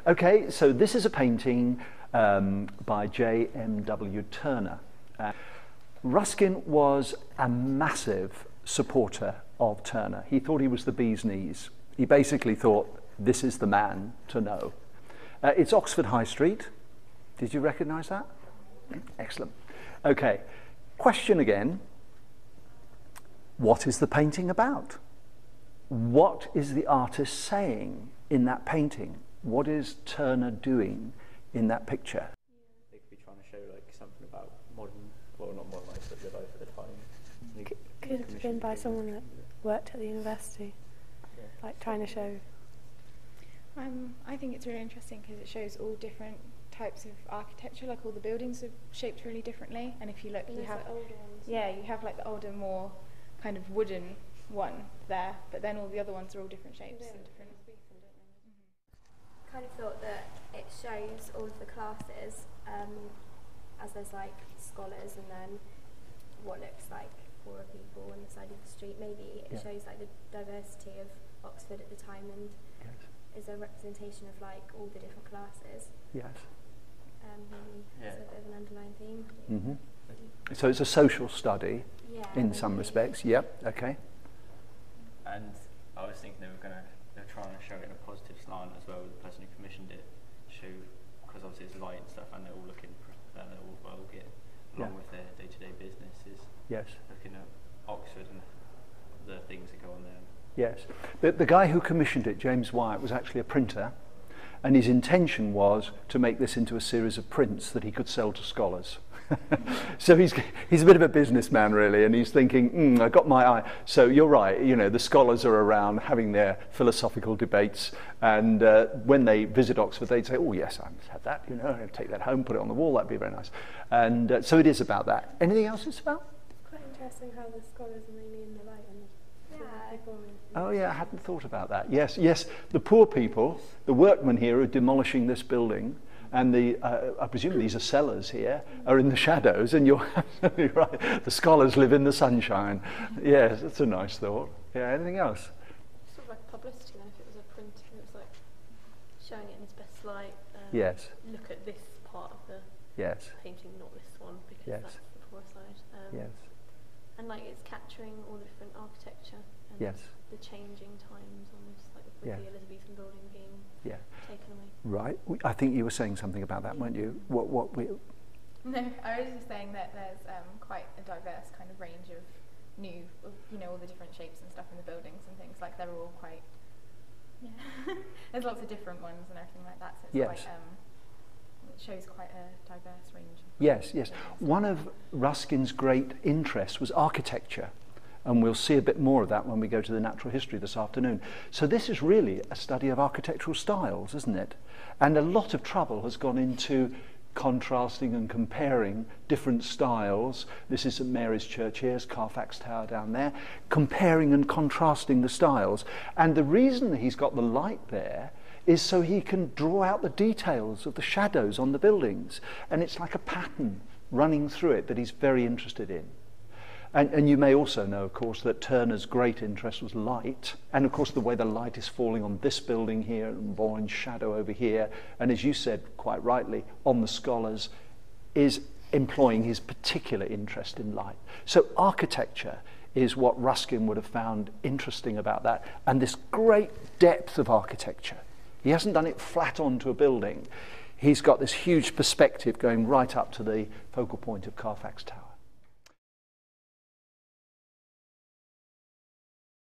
Okay, so this is a painting by J.M.W. Turner. Ruskin was a massive supporter of Turner. He thought he was the bee's knees. He basically thought, this is the man to know. It's Oxford High Street. Did you recognise that? Excellent. Okay, question again. What is the painting about? What is the artist saying in that painting? What is Turner doing in that picture? They could be trying to show like something about modern, well, not modern life, but the life at the time. Could have been by someone that worked at the university, like trying to show. I think it's really interesting because it shows all different types of architecture. Like all the buildings are shaped really differently, and if you look, you have older ones. Yeah, you have like the older, more kind of wooden one there, but then all the other ones are all different shapes and different. Kind of thought that it shows all of the classes, as there's like scholars and then what looks like poorer people on the side of the street. Maybe it shows like the diversity of Oxford at the time and is a representation of like all the different classes. Yes. Maybe it's a bit of an underlying theme. Mm-hmm. So it's a social study in some respects. Yep. Okay. And I was thinking they're trying to show it in a positive slant as well. The person who commissioned it show, because obviously it's light and stuff, and they're all looking, they're all getting along with their day-to-day businesses. Yes. Looking at Oxford and the things that go on there. Yes. The guy who commissioned it, James Wyatt, was actually a printer, and his intention was to make this into a series of prints that he could sell to scholars. So he's a bit of a businessman really, and he's thinking, I got my eye. So you're right, you know, the scholars are around having their philosophical debates, and when they visit Oxford they'd say, oh yes, I must have that, you know, I'll take that home, put it on the wall, that'd be very nice. And so it is about that. Anything else it's about? Quite interesting how the scholars are mainly in the light and the people in the Oh yeah, I hadn't thought about that. Yes, the poor people, the workmen here are demolishing this building, and I presume these are cellars here, are in the shadows, and you're absolutely right. The scholars live in the sunshine. Yes, that's a nice thought. Yeah, anything else? Sort of like publicity then, if it was a print, it was like showing it in its best light. Yes. Look at this part of the painting, not this one, because that's the poor side. Yes. And like it's capturing all the different architecture and the changing times, almost like with the Elizabethan building being taken away. Right. I think you were saying something about that, weren't you? What we? No, I was just saying that there's quite a diverse kind of range of new, you know, all the different shapes and stuff in the buildings and things. Like they're all quite, there's lots of different ones and everything like that. So it's quite, it shows quite a diverse range. Yes. One of Ruskin's great interests was architecture, and we'll see a bit more of that when we go to the natural history this afternoon. So this is really a study of architectural styles, isn't it? And a lot of trouble has gone into contrasting and comparing different styles. This is St Mary's Church here, Carfax Tower down there, comparing and contrasting the styles. And the reason that he's got the light there is so he can draw out the details of the shadows on the buildings. And it's like a pattern running through it that he's very interested in. And you may also know, of course, that Turner's great interest was light, and of course the way the light is falling on this building here and more in shadow over here, and as you said quite rightly, on the scholars, is employing his particular interest in light. So architecture is what Ruskin would have found interesting about that, and this great depth of architecture. He hasn't done it flat onto a building. He's got this huge perspective going right up to the focal point of Carfax Tower.